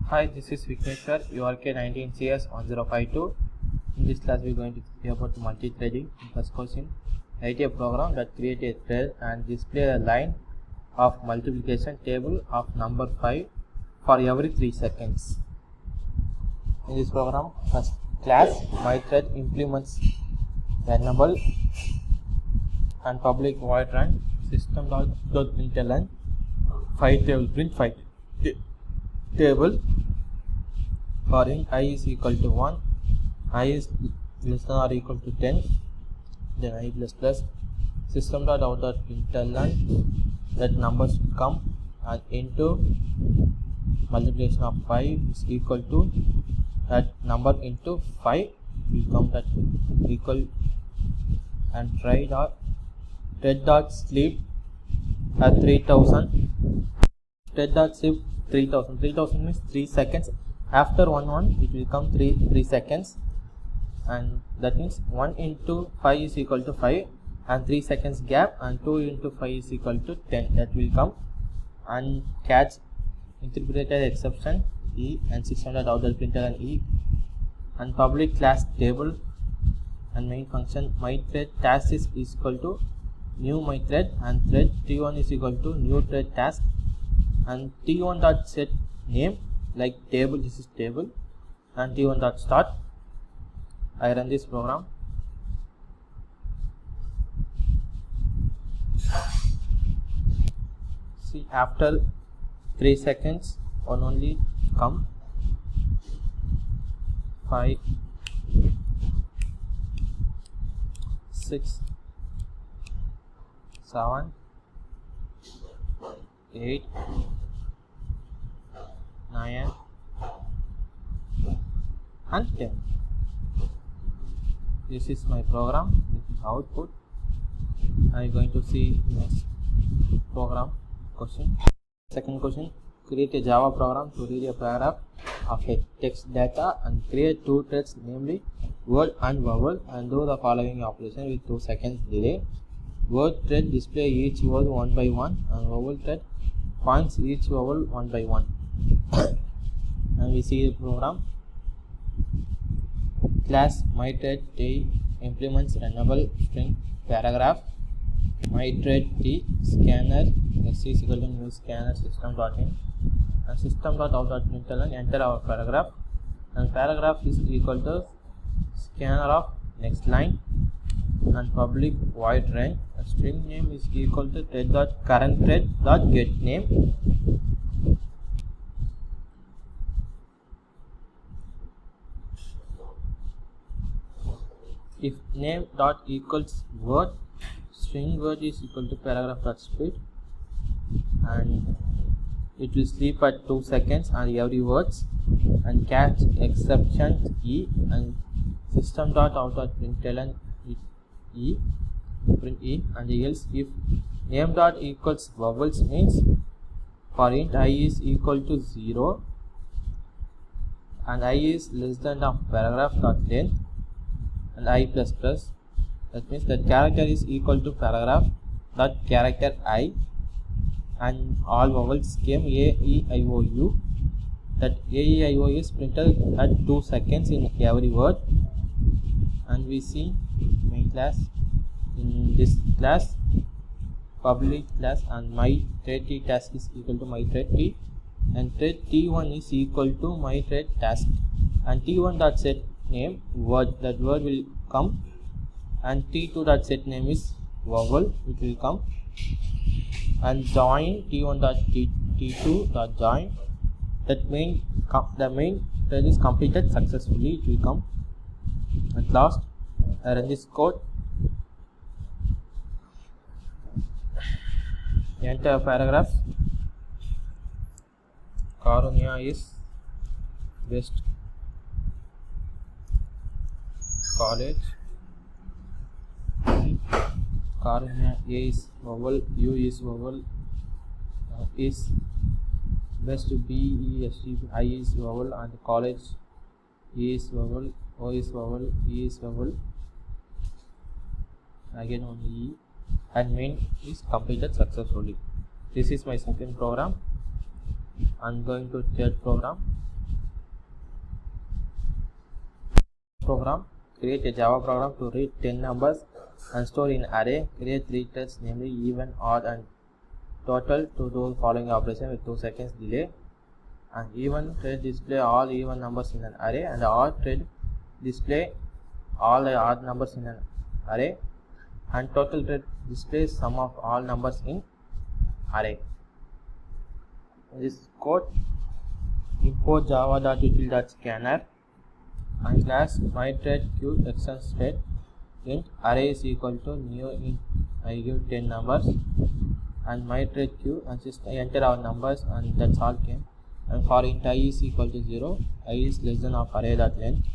Hi, this is Vigneshwar, URK19CS1052. In this class, we are going to see about multi-threading. First question: write a program that creates a thread and display a line of multiplication table of number 5 for every 3 seconds. In this program, first class myThread implements variable and public void run system.println 5 table print 5 table for int I is equal to 1, I is less than or equal to 10, then I plus plus system.out.println that number should come and into multiplication of 5 is equal to that number into 5 will come that equal and try dot sleep at 3000 dot sleep 3000 means 3 seconds. After 1 it will come 3 seconds, and that means 1 into 5 is equal to 5 and 3 seconds gap, and 2 into 5 is equal to 10. That will come and catch interpreted exception E and system.out.println E and public class table and main function myThread task is equal to new myThread and thread t1 is equal to new thread task and t1 dot set name like table, this is table, and t1 dot start. I run this program. See, after 3 seconds one only come 5 6 7 8 9 and 10. This is my program. This is output. I am going to see next program question. Second question: create a Java program to read a paragraph of a text data and create 2 threads, namely word and vowel, and do the following operation with 2 seconds delay. Word thread display each word one by one, and vowel thread points each vowel one by one. And we see the program. Class myThread T implements runnable string paragraph. myThread T scanner s is equal to new scanner system.in and system.out.println enter our paragraph, and paragraph is equal to scanner of next line and public void range. String name is equal to thread.current thread.get name. If name dot equals word, string word is equal to paragraph dot split, and it will sleep at 2 seconds on every words and catch exception E and system.out.println E print E, and else if name dot equals vowels means for int I is equal to 0 and I is less than of paragraph dot length and I plus plus, that means that character is equal to paragraph dot character I, and all vowels came A, E, I, O, U. That A, E, I, O is printed at 2 seconds in every word. And we see main class. In this class, public class and myThread T task is equal to myThread T, and thread T1 is equal to myThread task, and T1 dot set name word, that word will come, and T2 dot set name is vowel, it will come, and join T1 dot T2 dot join, that the main thread is completed successfully, it will come. At last I run this code, enter paragraph. Karunya is best college. Karunya A is vowel, U is vowel, is best B, E, S, T, I is vowel, and college E is vowel, O is vowel, E is vowel, again only E, and main is completed successfully. This is my second program. I'm going to third program. program. Create a Java program to read 10 numbers and store in array. Create 3 threads, namely even, odd and total, to do the following operation with 2 seconds delay. And even thread display all even numbers in an array, and odd thread display all the odd numbers in an array, and total thread displays sum of all numbers in array. In this code, import java.util.scanner and class mythreadQ extends thread int array is equal to new int I give 10 numbers, and mythreadQ and just enter our numbers, and that's all came. And for int I is equal to 0, I is less than of array.length,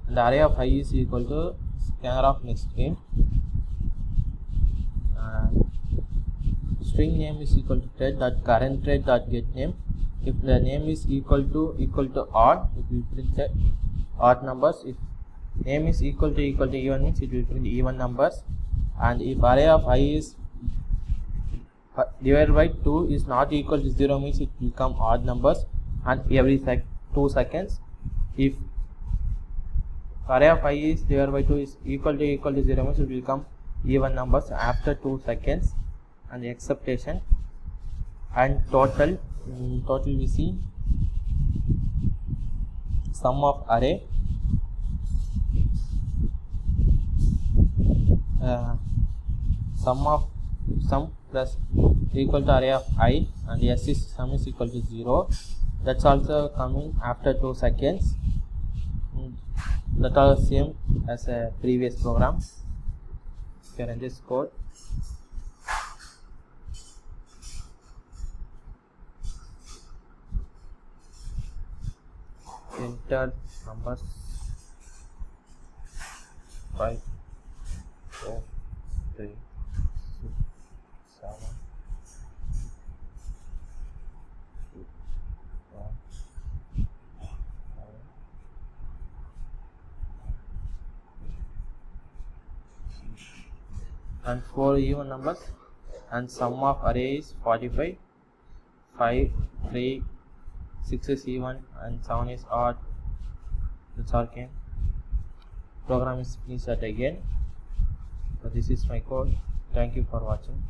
and the array of I is equal to scanner of next int, and string name is equal to thread.current thread.getName. If the name is equal to odd, it will print the odd numbers. If name is equal to even means it will print even numbers. And if array of I is divided by 2 is not equal to 0 means it will come odd numbers, and every 2 seconds. If array of I is divided by 2 is equal to 0 means it will come even numbers after 2 seconds. And the acceptation and total we see sum of array sum plus equal to array of I, and s is sum is equal to 0. That's also coming after 2 seconds. That are same as a previous program. Here in this code, enter numbers 5, 4, 3, 6, 7, 2, 1, 9, and 4 even numbers, and sum of array is 45, 5, 3, 6 is even, and 7 is odd. That's all came. Program is finished again. So this is my code. Thank you for watching.